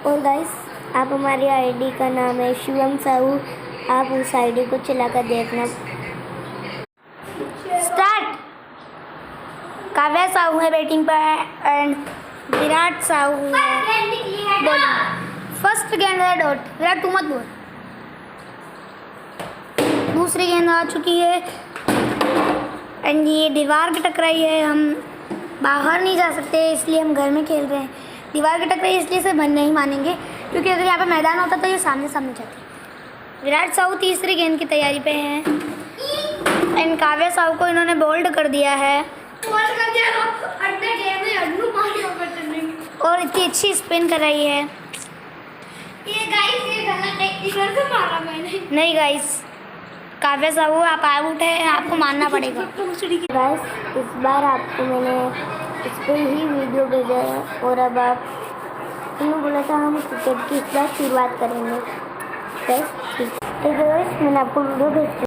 और गाइस आप हमारी आईडी का नाम है शिवम साहू, आप उस आईडी को चलाकर देखना। स्टार्ट। काव्या साहू है बैटिंग पर एंड विराट साहू है बॉलिंग। फर्स्ट गेंद है डॉट, विराट तू मत बोल। दूसरी गेंद आ चुकी है एंड ये दीवार की टकराई है। हम बाहर नहीं जा सकते इसलिए हम घर में खेल रहे हैं। दीवार की टकराई इसलिए से बंद नहीं मानेंगे क्योंकि अगर यहाँ पे मैदान होता तो ये सामने सामने जाते। विराट साहू तीसरी गेंद की तैयारी पे हैं एंड काव्या साहू को इन्होंने बोल्ड कर दिया है और इतनी अच्छी स्पिन कराई है। ये गाइस ये गलत है, इधर से मारा मैंने। नहीं गाइस, काव्या साहू आप आउट है, आपको मानना पड़ेगा। गाइस इस बार आपको मैंने इस पर ही वीडियो भेजा है और अब आप इन्होंने बोला था हम क्रिकेट की इस बार शुरुआत करेंगे। गाइस ठीक है गाइस, मैंने आपको वीडियो भेज